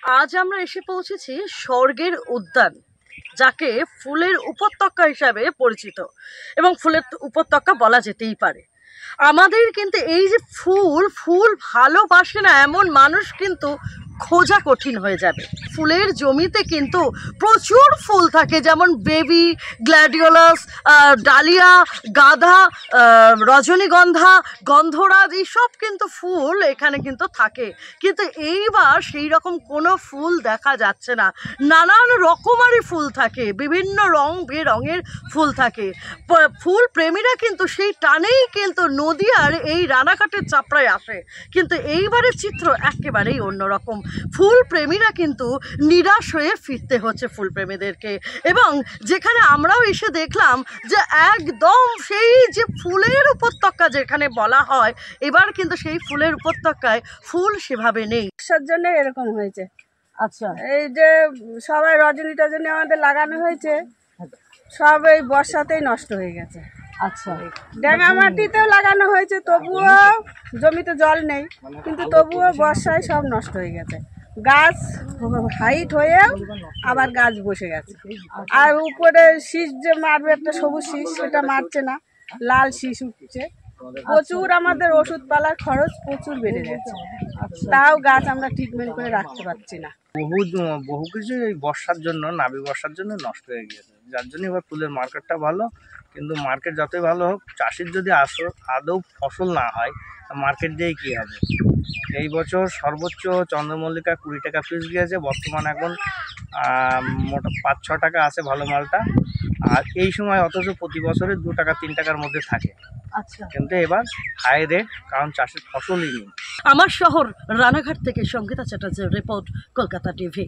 আজ আমরা এসে পৌঁছেছি স্বর্গের উদ্যান, যাকে ফুলের উপত্যকা হিসাবে পরিচিত এবং ফুলের উপত্যকা বলা যেতেই পারে। আমাদের কিন্তু এই যে ফুল ফুল ভালোবাসে না এমন মানুষ কিন্তু খোঁজা কঠিন হয়ে যাবে। ফুলের জমিতে কিন্তু প্রচুর ফুল থাকে, যেমন বেবি, গ্ল্যাডিওলাস, ডালিয়া, গাঁদা, রজনীগন্ধা, গন্ধরাজ, এইসব কিন্তু ফুল এখানে কিন্তু থাকে। কিন্তু এইবার সেই রকম কোনো ফুল দেখা যাচ্ছে না। নানান রকমারি ফুল থাকে, বিভিন্ন রং বেরঙের ফুল থাকে। ফুল প্রেমীরা কিন্তু সেই টানেই কিন্তু নদীয়ার এই রানাঘাটের চাপড়ায় আসে। কিন্তু এইবারের চিত্র একেবারেই অন্যরকম। ফুল প্রেমীরা কিন্তু নিরাশ হয়ে ফিরতে হচ্ছে ফুল প্রেমীদেরকে। এবং যেখানে আমরাও এসে দেখলাম যে একদম সেই যে ফুলের উপত্যকা যেখানে বলা হয়, এবার কিন্তু সেই ফুলের উপত্যকায় ফুল সেভাবে নেই। বর্ষার জন্য এরকম হয়েছে। আচ্ছা, এই যে সবাই রজনী টজনী আমাদের লাগানো হয়েছে, সব এই বর্ষাতেই নষ্ট হয়ে গেছে। আচ্ছা, ড্যাঙা মাটিতেও লাগানো হয়েছে, তবুও জমিতে জল নেই, কিন্তু তবুও বর্ষায় সব নষ্ট হয়ে গেছে। গাছ হাইট হয়েও আবার গাছ বসে গেছে। আর উপরে শীষ যে মারবে, একটা সবুজ শীষ, সেটা মারছে না, লাল শীষ উঠছে। প্রচুর আমাদের ওষুধপালার খরচ প্রচুর বেড়ে গেছে, তাও গাছ আমরা ট্রিটমেন্ট করে রাখতে পারছি না। বহু কিছু এই বর্ষার জন্য, নাবি বর্ষার জন্য নষ্ট হয়ে গিয়েছে, যার জন্য এবার ফুলের মার্কেটটা ভালো। কিন্তু মার্কেট যতই ভালো হোক, চাষির যদি আদৌ ফসল না হয়, মার্কেট দিয়ে কী হবে? এই বছর সর্বোচ্চ চন্দ্রমল্লিকা 20 টাকা পিস গিয়েছে, বর্তমান এখন মোটা 5-6 টাকা আছে ভালো মালটা। আর এই সময় অথচ প্রতি বছরে 2 টাকা 3 টাকার মধ্যে থাকে। আচ্ছা। কিন্তু এবার হাই রেট, কারণ চাষের ফসলই নেই। আমার শহর রানাঘাট থেকে সঙ্গীতা চ্যাটার্জির রিপোর্ট, কলকাতা টিভি।